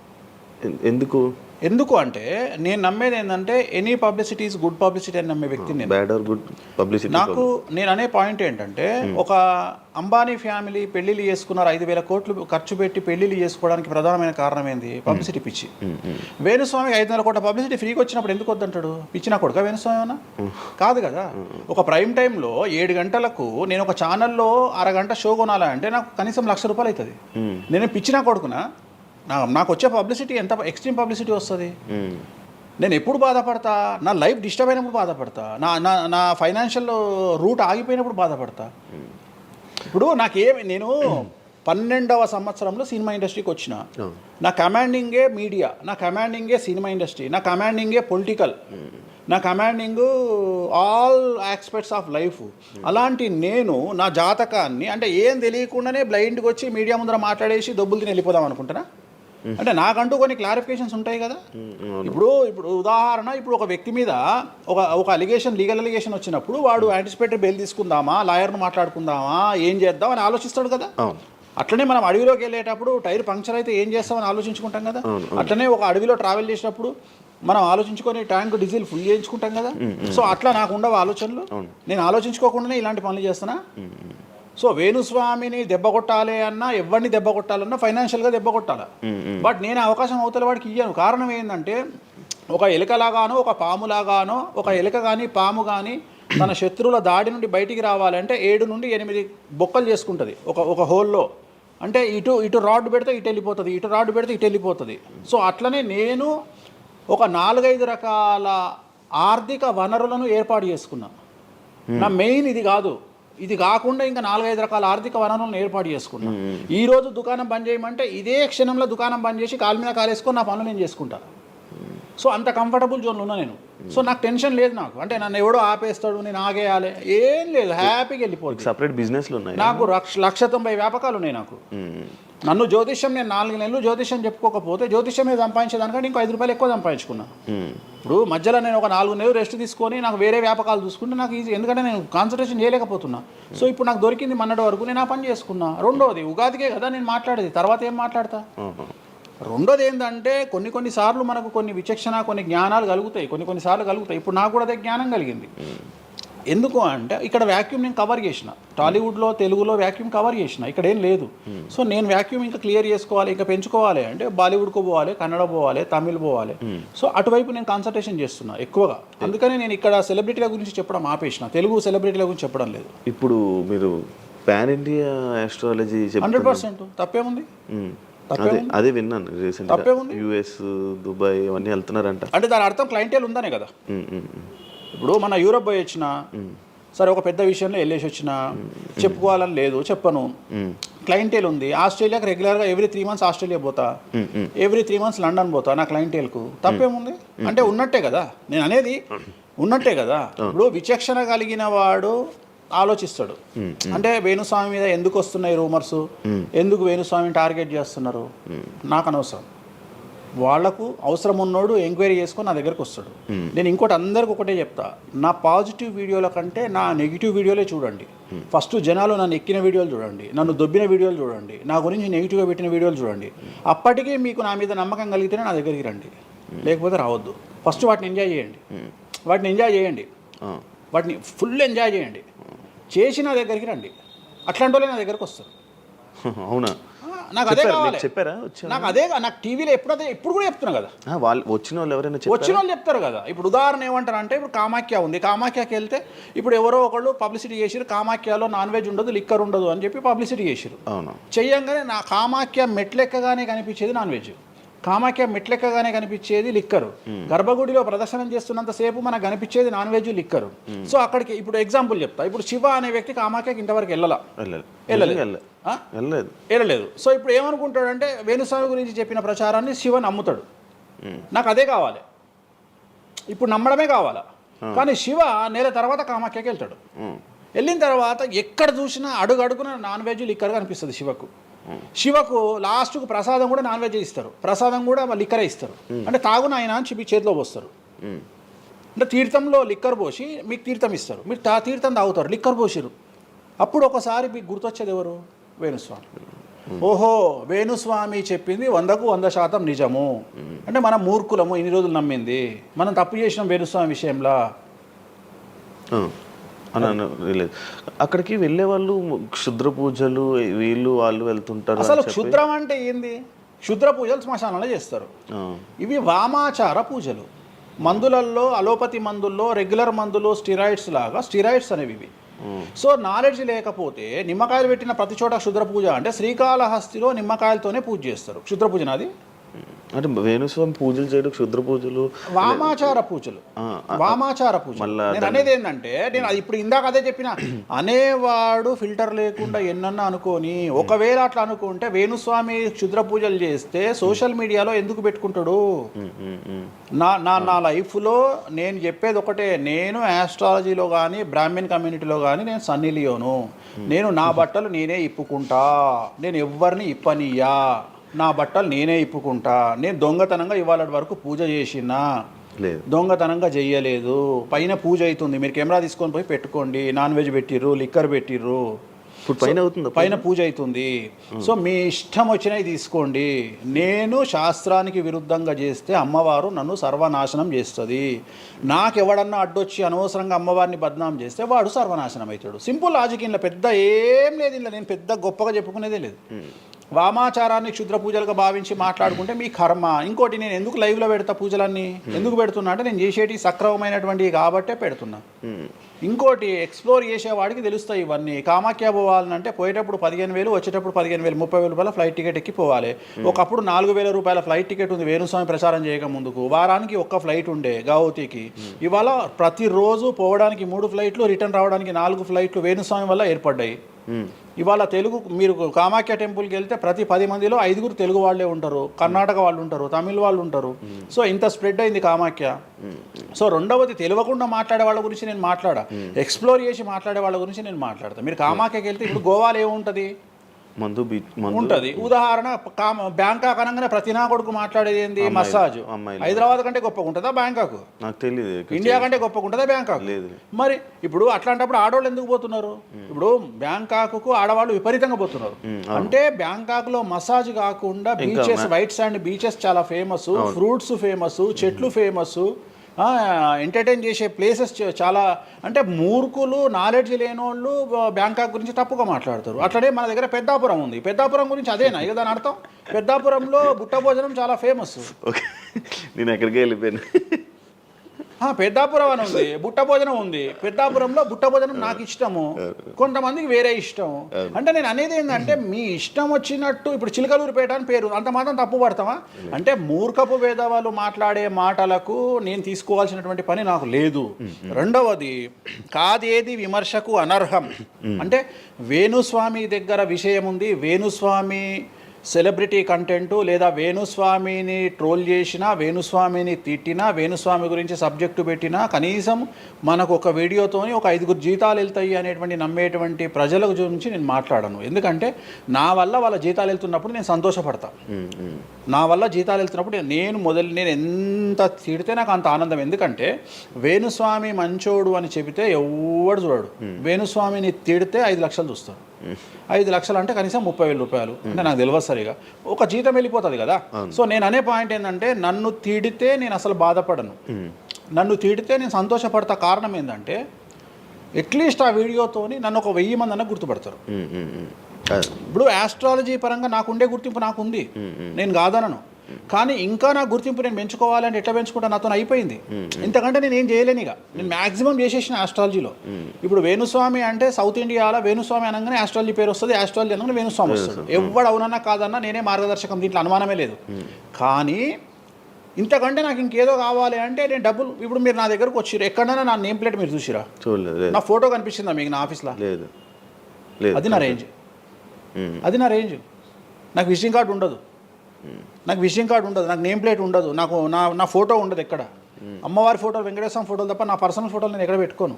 ఎందుకు అంటే నేను నమ్మేది ఏంటంటే, any publicity is good publicity అని నమ్మే వ్యక్తిని నేను. బ్యాడ్ ఆర్ గుడ్ పబ్లిసిటీ నేను అనే పాయింట్ ఏంటంటే, ఒక అంబానీ ఫ్యామిలీ పెళ్లిళ్ళు చేసుకున్నారు, 5,000 కోట్లు ఖర్చు పెట్టి పెళ్లిళ్ళు చేసుకోవడానికి ప్రధానమైన కారణం ఏంది? పబ్లిసిటీ పిచ్చి. వేణుస్వామికి 500 కోట్ల పబ్లిసిటీ ఫ్రీగా వచ్చినప్పుడు ఎందుకు వద్దంటాడు? పిచ్చిన కొడుక వేణుస్వామి అన్నా? కాదు కదా. ఒక ప్రైమ్ టైంలో 7 గంటలకు నేను ఒక ఛానల్లో అరగంట షో కొనాలంటే నాకు కనీసం ₹1,00,000 అవుతుంది. నేను పిచ్చిన కొడుకునా? నాకు వచ్చే పబ్లిసిటీ ఎంత ఎక్స్ట్రీమ్ పబ్లిసిటీ వస్తుంది. నేను ఎప్పుడు బాధపడతా? నా లైఫ్ డిస్టర్బ్ అయినప్పుడు బాధపడతా, నా ఫైనాన్షియల్ రూట్ ఆగిపోయినప్పుడు బాధపడతా. ఇప్పుడు నేను 12వ సంవత్సరంలో సినిమా ఇండస్ట్రీకి వచ్చిన. నా కమాండింగే మీడియా, నా కమాండింగే సినిమా ఇండస్ట్రీ, నా కమాండింగే పొలిటికల్, నా commanding all aspects of life. అలాంటి నేను నా జాతకాన్ని అంటే ఏం తెలియకుండానే బ్లైండ్గా వచ్చి మీడియా ముందర మాట్లాడేసి దొబ్బులు తిని వెళ్ళిపోదాం అనుకుంటున్నా? అంటే నాకంటూ కొన్ని క్లారిఫికేషన్స్ ఉంటాయి కదా. ఇప్పుడు ఉదాహరణ, ఇప్పుడు ఒక వ్యక్తి మీద ఒక లీగల్ అలిగేషన్ వచ్చినప్పుడు వాడు యాంటిసిపేటరీ బెయిల్ తీసుకుందామా, లాయర్ను మాట్లాడుకుందామా, ఏం చేద్దాం అని ఆలోచిస్తాడు కదా. అట్లనే మనం అడవిలోకి వెళ్ళేటప్పుడు టైర్ పంక్చర్ అయితే ఏం చేస్తామని ఆలోచించుకుంటాం కదా. అట్లనే ఒక అడవిలో ట్రావెల్ చేసినప్పుడు మనం ఆలోచించుకొని ట్యాంక్ డీజిల్ ఫుల్ చేయించుకుంటాం కదా. సో అట్లా నాకు ఉండవు ఆలోచనలు. నేను ఆలోచించుకోకుండానే ఇలాంటి పనులు చేస్తున్నా. సో వేణుస్వామిని దెబ్బ కొట్టాలి అన్నా, ఎవరిని దెబ్బ కొట్టాలన్నా ఫైనాన్షియల్గా దెబ్బ కొట్టాలి. బట్ నేను అవకాశం అవతల వాడికి ఇయ్యాను. కారణం ఏంటంటే, ఒక ఎలుకలాగానో ఒక పాములాగానో, ఒక ఎలుక కానీ పాము కానీ తన శత్రువుల దాడి నుండి బయటికి రావాలంటే 7 నుండి 8 బొక్కలు చేసుకుంటుంది ఒక హోల్లో. అంటే ఇటు రాడ్ పెడితే ఇటు వెళ్ళిపోతుంది, ఇటు రాడ్ పెడితే ఇటు వెళ్ళిపోతుంది. సో అట్లనే నేను ఒక 4-5 రకాల ఆర్థిక వనరులను ఏర్పాటు చేసుకున్నా. నా మెయిన్ ఇది కాదు. ఇది కాకుండా ఇంకా 4-5 రకాల ఆర్థిక వనరులను ఏర్పాటు చేసుకున్నా. ఈరోజు దుకాణం బంద్ చేయమంటే ఇదే క్షణంలో దుకాణం బంద్ చేసి కాలు మీద కాలేసుకొని నా పనులు నేను చేసుకుంటాను. సో అంత కంఫర్టబుల్ జోన్లో ఉన్నా నేను. సో నాకు టెన్షన్ లేదు. నాకు అంటే నన్ను ఎవడో ఆపేస్తాడు, నేను ఆగేయాలి ఏం లేదు, హ్యాపీగా వెళ్ళిపోతుంది. సపరేట్ బిజినెస్లు ఉన్నాయి నాకు. 190 వ్యాపకాలు ఉన్నాయి నాకు. నన్ను జ్యోతిష్యం నేను 4 నెలలు జ్యోతిష్యం చెప్పుకోకపోతే జ్యోతిష్యం మీద సంపాదించేదానికంటే ఇంకో 5 రూపాయలు ఎక్కువ సంపాదించుకున్నా. ఇప్పుడు మధ్యలో నేను ఒక 4 నెలలు రెస్ట్ తీసుకొని నాకు వేరే వ్యాపకాలు చూసుకుంటే నాకు ఈజీ, ఎందుకంటే నేను కాన్సన్ట్రేషన్ చేయలేకపోతున్నా. సో ఇప్పుడు నాకు దొరికింది మొన్నటి వరకు నేను ఆ పని చేసుకున్నా. రెండోది ఉగాదికే కదా నేను మాట్లాడేది, తర్వాత ఏం మాట్లాడతా. రెండోది ఏంటంటే కొన్ని సార్లు మనకు కొన్ని విచక్షణ కొన్ని జ్ఞానాలు కలుగుతాయి, కొన్ని సార్లు కలుగుతాయి. ఇప్పుడు నాకు కూడా అదే జ్ఞానం కలిగింది. ఎందుకు అంటే ఇక్కడ వాక్యూమ్ నేను కవర్ చేసిన, టాలీవుడ్లో తెలుగులో వాక్యూమ్ కవర్ చేసిన, ఇక్కడ ఏం లేదు. సో నేను వాక్యూమ్ ఇంకా క్లియర్ చేసుకోవాలి, ఇంకా పెంచుకోవాలి అంటే బాలీవుడ్కు పోవాలి, కన్నడ పోవాలి, తమిళ్ పోవాలి. సో అటువైపు నేను కాన్సన్ట్రేషన్ చేస్తున్నా ఎక్కువగా. అందుకని నేను ఇక్కడ సెలబ్రిటీల గురించి చెప్పడం ఆపేసిన, తెలుగు సెలబ్రిటీల గురించి చెప్పడం లేదు. ఇప్పుడు మీరు పాన్ ఇండియా ఆస్ట్రాలజీ 100% తప్పేముంది? అదే విన్నాను రీసెంట్గా, యుఎస్ దుబాయ్ అవన్నీ వెళ్తున్నారంట. అంటే దాని అర్థం క్లయింటేల్ ఉందనే కదా. ఇప్పుడు మన యూరోప్ పోయి వచ్చిన సరే, ఒక పెద్ద విషయంలో వెళ్ళేసి వచ్చిన చెప్పుకోవాలని లేదు, చెప్పను. క్లయింటేల్ ఉంది. ఆస్ట్రేలియాకి రెగ్యులర్గా ఎవ్రీ 3 months ఆస్ట్రేలియా పోతా, ఎవ్రీ 3 months లండన్ పోతా నా క్లయింటేల్కు. తప్పేముంది? అంటే ఉన్నట్టే కదా నేను అనేది, ఉన్నట్టే కదా. ఇప్పుడు విచక్షణ కలిగిన వాడు ఆలోచిస్తాడు. అంటే వేణుస్వామి మీద ఎందుకు వస్తున్నాయి రూమర్స్, ఎందుకు వేణుస్వామిని టార్గెట్ చేస్తున్నారు, నాకు అనవసరం. వాళ్లకు అవసరం ఉన్నోడు ఎంక్వైరీ చేసుకొని నా దగ్గరకు వస్తాడు. నేను ఇంకోటి అందరికి ఒకటే చెప్తా, నా పాజిటివ్ వీడియోల కంటే నా నెగిటివ్ వీడియోలే చూడండి. ఫస్ట్ జనాలు నన్ను ఎక్కిన వీడియోలు చూడండి, నన్ను దొబ్బిన వీడియోలు చూడండి, నా గురించి నెగిటివ్గా పెట్టిన వీడియోలు చూడండి. అప్పటికే మీకు నా మీద నమ్మకం కలిగితేనే నా దగ్గరికి రండి, లేకపోతే రావద్దు. ఫస్ట్ వాటిని ఎంజాయ్ చేయండి, వాటిని ఫుల్ ఎంజాయ్ చేయండి, చేసి నా దగ్గరికి రండి. అట్లాంటి వాళ్ళే నా దగ్గరకు వస్తారు. అవునా? నాకు అదే కావాలి. చెప్పారా? నాకు అదే, నాకు టీవీలో ఎప్పుడు కూడా చెప్తున్నా కదా, వాళ్ళు వచ్చిన వాళ్ళు ఎవరైనా వచ్చిన వాళ్ళు చెప్తారు కదా. ఇప్పుడు ఉదాహరణ ఏమంటారు అంటే, ఇప్పుడు కామాఖ్య ఉంది, కామాఖ్యకి వెళ్తే ఇప్పుడు ఎవరో ఒకళ్ళు పబ్లిసిటీ చేసిరు, కామాఖ్యలో నాన్ వెజ్ ఉండదు, లిక్కర్ ఉండదు అని చెప్పి పబ్లిసిటీ చేసిరు. చెయ్యంగానే నా కామాఖ్య మెట్లెక్కగానే కనిపించేది నాన్ వెజ్, కామాఖ్య మెట్లెక్కగానే కనిపించేది లిక్కరు, గర్భగుడిలో ప్రదర్శనం చేస్తున్నంతసేపు మనకు కనిపించేది నాన్ వెజ్, లిక్కరు. సో అక్కడికి ఇప్పుడు ఎగ్జాంపుల్ చెప్తా. ఇప్పుడు శివ అనే వ్యక్తి కామాఖ్యకి ఇంతవరకు వెళ్ళలేదు. సో ఇప్పుడు ఏమనుకుంటాడంటే వేణుస్వామి గురించి చెప్పిన ప్రచారాన్ని శివ నమ్ముతాడు. నాకు అదే కావాలి, ఇప్పుడు నమ్మడమే కావాలా. కానీ శివ నెల తర్వాత కామాఖ్యకి వెళ్తాడు. వెళ్ళిన తర్వాత ఎక్కడ చూసినా అడుగున నాన్ వెజ్, లిక్కర్ కనిపిస్తుంది శివకు. శివకు లాస్ట్కు ప్రసాదం కూడా నాన్ వెజ్ ఇస్తారు, ప్రసాదం కూడా లిక్కరే ఇస్తారు. అంటే తాగున ఆయన అని చెప్పి చేతిలో పోస్తారు. అంటే తీర్థంలో లిక్కర్ పోసి మీకు తీర్థం ఇస్తారు, మీరు తీర్థం తాగుతారు, లిక్కర్ పోసిరు. అప్పుడు ఒకసారి మీకు గుర్తొచ్చేది ఎవరు? వేణుస్వామి. ఓహో, వేణుస్వామి చెప్పింది 100% నిజము. అంటే మనం మూర్ఖులము, ఇన్ని రోజులు నమ్మింది, మనం తప్పు చేసినాం వేణుస్వామి విషయంలో. అక్కడికి వెళ్ళే వాళ్ళు క్షుద్ర పూజలు వీళ్ళు వాళ్ళు వెళ్తుంటారు. అసలు క్షుద్రం అంటే ఏంది? క్షుద్ర పూజలు శ్మశానంలో చేస్తారు. ఇవి వామాచార పూజలు. మందులలో, అలోపతి మందుల్లో రెగ్యులర్ మందులు స్టిరాయిడ్స్ లాగా స్టిరాయిడ్స్ అనేవి ఇవి. సో నాలెడ్జ్ లేకపోతే నిమ్మకాయలు పెట్టిన ప్రతి చోట క్షుద్ర పూజ అంటే శ్రీకాళహస్తిలో నిమ్మకాయలతోనే పూజ చేస్తారు. క్షుద్ర పూజ నాది అంటే వేణుస్వామి పూజలు చేయడం క్షుద్ర పూజలు, వామాచార పూజలు. నేను అనేది ఏంటంటే, నేను ఇప్పుడు ఇందాక అదే చెప్పిన, అనేవాడు ఫిల్టర్ లేకుండా ఎన్నన్నా అనుకొని, ఒకవేళ అట్లా అనుకుంటే వేణుస్వామి క్షుద్ర పూజలు చేస్తే సోషల్ మీడియాలో ఎందుకు పెట్టుకుంటాడు? నా లైఫ్లో నేను చెప్పేది ఒకటే, నేను ఆస్ట్రాలజీలో కానీ బ్రాహ్మణ్ కమ్యూనిటీలో కానీ నేను సన్నీ లియోను. నేను నా బట్టలు నేనే ఇప్పుకుంటా, నేను ఎవ్వరిని ఇప్పనియ్యా, నా బట్టలు నేనే ఇప్పుకుంటా. నేను దొంగతనంగా ఇవాళ వరకు పూజ చేసినా, దొంగతనంగా చెయ్యలేదు. పైన పూజ అవుతుంది, మీరు కెమెరా తీసుకొని పోయి పెట్టుకోండి. నాన్ వెజ్ పెట్టిర్రు, లిక్కర్ పెట్టిర్రు, పైన పూజ అవుతుంది. సో మీ ఇష్టం వచ్చినవి తీసుకోండి. నేను శాస్త్రానికి విరుద్ధంగా చేస్తే అమ్మవారు నన్ను సర్వనాశనం చేస్తుంది. నాకెవడన్నా అడ్డొచ్చి అనవసరంగా అమ్మవారిని బద్నాం చేస్తే వాడు సర్వనాశనం అవుతాడు. Simple logic. ఇంట్లో పెద్ద ఏం లేదు, ఇంట్లో నేను పెద్ద గొప్పగా చెప్పుకునేదే లేదు. వామాచారాన్ని క్షుద్ర పూజలుగా భావించి మాట్లాడుకుంటే మీ కర్మ. ఇంకోటి, నేను ఎందుకు లైవ్లో పెడతా పూజలన్నీ, ఎందుకు పెడుతున్నా అంటే నేను చేసేటి సక్రమమైనటువంటివి కాబట్టే పెడుతున్నా. ఇంకోటి, ఎక్స్ప్లోర్ చేసేవాడికి తెలుస్తాయి ఇవన్నీ. కామాఖ్య పోవాలంటే పోయేటప్పుడు 15,000, వచ్చేటప్పుడు 15,000, 30,000 రూపాయల ఫ్లైట్ టికెట్ ఎక్కి పోవాలి. ఒకప్పుడు 4,000 రూపాయల ఫ్లైట్ టికెట్ ఉంది వేణుస్వామి ప్రచారం చేయక ముందుకు. వారానికి ఒక్క ఫ్లైట్ ఉండే గౌహతికి. ఇవాళ ప్రతిరోజు పోవడానికి 3 ఫ్లైట్లు, రిటర్న్ రావడానికి 4 ఫ్లైట్లు వేణుస్వామి వల్ల ఏర్పడ్డాయి. ఇవాళ తెలుగు, మీరు కామాఖ్య టెంపుల్కి వెళ్తే ప్రతి 10 మందిలో 5 తెలుగు వాళ్ళే ఉంటారు, కర్ణాటక వాళ్ళు ఉంటారు, తమిళ వాళ్ళు ఉంటారు. సో ఇంత స్ప్రెడ్ అయింది కామాఖ్య. సో రెండవది, తెలియకుండా మాట్లాడే వాళ్ళ గురించి నేను మాట్లాడా, ఎక్స్ప్లోర్ చేసి మాట్లాడే వాళ్ళ గురించి నేను మాట్లాడతాను. మీరు కామాఖ్యకి వెళ్తే ఇప్పుడు గోవాలో ఏముంటుంది? మందు ఉంటుంది. ఉదాహరణ బ్యాంకాక్ అనగానే ప్రతి నా కొడుకు మాట్లాడేది ఏంది మసాజ్. హైదరాబాద్ కంటే గొప్పగా ఉంటుందా బ్యాంకాక్? నాకు తెలియదు. ఇండియా కంటే గొప్పగా ఉంటుందా బ్యాంకాక్? లేదు. మరి ఇప్పుడు అట్లాంటప్పుడు ఆడవాళ్ళు ఎందుకు పోతున్నారు? ఇప్పుడు బ్యాంకాక్కు ఆడవాళ్ళు విపరీతంగా పోతున్నారు. అంటే బ్యాంకాక్లో మసాజ్ కాకుండా బీచెస్, వైట్ శాండ్ బీచెస్ చాలా ఫేమస్, ఫ్రూట్స్ ఫేమస్, చెట్లు ఫేమస్, ఎంటర్టైన్ చేసే ప్లేసెస్ చాలా. అంటే మూర్ఖులు, నాలెడ్జ్ లేని వాళ్ళు బ్యాంకాక్ గురించి తప్పుగా మాట్లాడతారు. అట్లనే మన దగ్గర పెద్దాపురం ఉంది. పెద్దాపురం గురించి అదేనా ఇక దాని అర్థం? పెద్దాపురంలో బుట్ట భోజనం చాలా ఫేమస్. ఓకే, నేను ఎక్కడికి వెళ్ళిపోయాను. పెద్దాపురం అని ఉంది, బుట్ట భోజనం ఉంది. పెద్దాపురంలో బుట్ట భోజనం నాకు ఇష్టము, కొంతమందికి వేరే ఇష్టం. అంటే నేను అనేది ఏంటంటే మీ ఇష్టం వచ్చినట్టు. ఇప్పుడు చిలకలూరుపేట అని పేరు, అంత మాత్రం తప్పు పడతామా? అంటే మూర్ఖపు వేదవాళ్ళు మాట్లాడే మాటలకు నేను తీసుకోవాల్సినటువంటి పని నాకు లేదు. రెండవది, కాదేది విమర్శకు అనర్హం. అంటే వేణుస్వామి దగ్గర విషయం ఉంది, వేణుస్వామి సెలబ్రిటీ కంటెంటు, లేదా వేణుస్వామిని ట్రోల్ చేసినా, వేణుస్వామిని తిట్టినా, వేణుస్వామి గురించి సబ్జెక్టు పెట్టినా, కనీసం మనకు ఒక వీడియోతోని ఒక 5 జీతాలు వెళ్తాయి అనేటువంటి నమ్మేటువంటి ప్రజల గురించి నేను మాట్లాడను. ఎందుకంటే నా వల్ల వాళ్ళ జీతాలు వెళ్తున్నప్పుడు నేను సంతోషపడతా. నా వల్ల జీతాలు వెళ్తున్నప్పుడు నేను ఎంత తిడితే నాకు అంత ఆనందం. ఎందుకంటే వేణుస్వామి మంచోడు అని చెబితే ఎవడు చూడడు. వేణుస్వామిని తిడితే 5 లక్షలు చూస్తారు. 5 లక్షలు అంటే కనీసం 30,000 రూపాయలు. అంటే నాకు తెలియదు సరిగా, ఒక జీతం వెళ్ళిపోతుంది కదా. సో నేను అనే పాయింట్ ఏంటంటే, నన్ను తిడితే నేను అసలు బాధపడను, నన్ను తిడితే నేను సంతోషపడతా. కారణం ఏంటంటే అట్లీస్ట్ ఆ వీడియోతోని నన్ను ఒక 1000 మంది అన్న గుర్తుపడతారు. ఇప్పుడు ఆస్ట్రాలజీ పరంగా నాకుండే గుర్తింపు నాకుంది, నేను కాదనను. కానీ ఇంకా నా గుర్తింపు నేను పెంచుకోవాలంటే ఎట్లా పెంచుకుంటా? నాతో అయిపోయింది. ఇంతకంటే నేను ఏం చేయలేను. ఇక నేను మ్యాక్సిమం చేసేసిన ఆస్ట్రాలజీలో. ఇప్పుడు వేణుస్వామి అంటే సౌత్ ఇండియాలో వేణుస్వామి అనగానే ఆస్ట్రాలజీ పేరు వస్తుంది, ఆస్ట్రాలజీ అనగానే వేణుస్వామి వస్తుంది. ఎవడు అవునన్నా కాదన్నా నేనే మార్గదర్శకం, దీంట్లో అనుమానమే లేదు. కానీ ఇంతకంటే నాకు ఇంకేదో కావాలి అంటే నేను డబ్బులు. ఇప్పుడు మీరు నా దగ్గరకు వచ్చిర్రు, ఎక్కడైనా నా నేమ్ ప్లేట్ మీరు చూసిరా? చూడలేదు. నా ఫోటో కనిపిస్తుందా మీకు నా ఆఫీస్లో? లేదు. అది నా రేంజ్, అది నా రేంజ్. నాకు విజిటింగ్ కార్డు ఉండదు, నాకు నేమ్ ప్లేట్ ఉండదు, నాకు నా ఫోటో ఉండదు ఎక్కడ. అమ్మవారి ఫోటోలు, వెంకటేశ్వర ఫోటోలు తప్ప నా పర్సనల్ ఫోటోలు నేను ఎక్కడ పెట్టుకోను.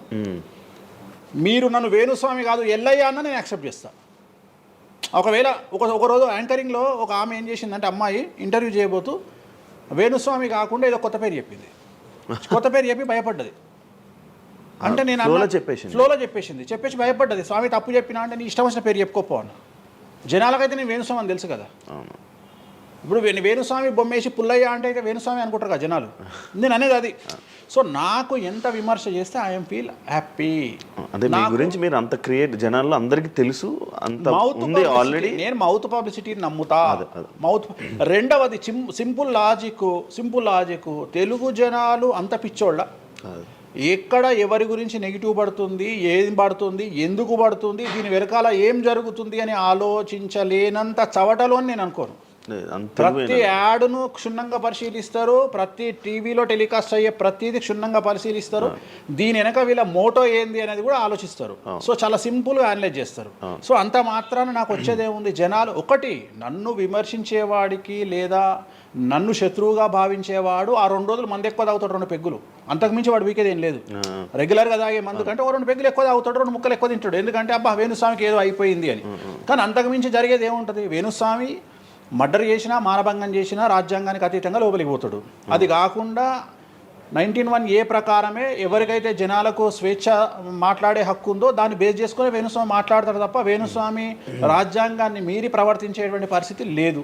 మీరు నన్ను వేణుస్వామి కాదు ఎల్లయ్య అన్న నేను యాక్సెప్ట్ చేస్తాను. ఒకవేళ ఒకరోజు యాంకరింగ్లో ఒక ఆమె ఏం చేసిందంటే, అమ్మాయి ఇంటర్వ్యూ చేయబోతూ వేణుస్వామి కాకుండా ఏదో కొత్త పేరు చెప్పింది. కొత్త పేరు చెప్పి భయపడ్డది. అంటే నేను ఫ్లోలో చెప్పేసి భయపడ్డది. స్వామి తప్పు చెప్పినా అంటే నీ ఇష్టం వచ్చిన పేరు చెప్పుకోపో అన్న. జనాలకైతే నేను వేణుస్వామి అని తెలుసు కదా. ఇప్పుడు వేణుస్వామి బొమ్మేసి పుల్లయ్య అంటే అయితే వేణుస్వామి అనుకుంటారు కదా జనాలు. నేను అనేది అది. సో నాకు ఎంత విమర్శ చేస్తే ఐఎమ్ ఫీల్ హ్యాపీ. అదే మీ గురించి మీరు అంత క్రియేట్ జనాల్లో అందరికీ తెలుసు, అంత ఉంది ఆల్రెడీ. నేను మౌత్ పబ్లిసిటీని నమ్ముతా. మౌత్. రెండవది సింపుల్ లాజిక్. తెలుగు జనాలు అంత పిచ్చోళ్ళ. ఎక్కడ ఎవరి గురించి నెగిటివ్ పడుతుంది, ఏం పడుతుంది, ఎందుకు పడుతుంది, దీని వెనకాల ఏం జరుగుతుంది అని ఆలోచించలేనంత చవటలో నేను అనుకోను. ప్రతి యాడ్ను క్షుణ్ణంగా పరిశీలిస్తారు, ప్రతి టీవీలో టెలికాస్ట్ అయ్యే ప్రతిదీ క్షుణ్ణంగా పరిశీలిస్తారు, దీని వెనక వీళ్ళ మోటో ఏంది అనేది కూడా ఆలోచిస్తారు. సో చాలా సింపుల్గా అనలైజ్ చేస్తారు. సో అంత మాత్రాన నాకు వచ్చేదేముంది, జనాలు ఒకటి నన్ను విమర్శించేవాడికి లేదా నన్ను శత్రువుగా భావించేవాడు ఆ 2 రోజులు మందు ఎక్కువ తాగుతాడు, 2 పెగ్గులు, అంతకుమించి వాడు వీకేది ఏం లేదు. రెగ్యులర్గా తాగే మందు కంటే 2 పెగ్గులు ఎక్కువ తాగుతాడు, 2 ముక్కలు ఎక్కువ తింటాడు. ఎందుకంటే అబ్బా వేణుస్వామికి ఏదో అయిపోయింది అని. కానీ అంతకుమించి జరిగేది ఏముంటుంది? వేణుస్వామి మర్డర్ చేసినా, మానభంగం చేసినా రాజ్యాంగానికి అతీతంగా లోపలికి పోతాడు. అది కాకుండా 19(1) ప్రకారమే ఎవరికైతే జనాలకు స్వేచ్ఛ మాట్లాడే హక్కు ఉందో దాన్ని బేస్ చేసుకుని వేణుస్వామి మాట్లాడతాడు తప్ప వేణుస్వామి రాజ్యాంగాన్ని మీరి ప్రవర్తించేటువంటి పరిస్థితి లేదు.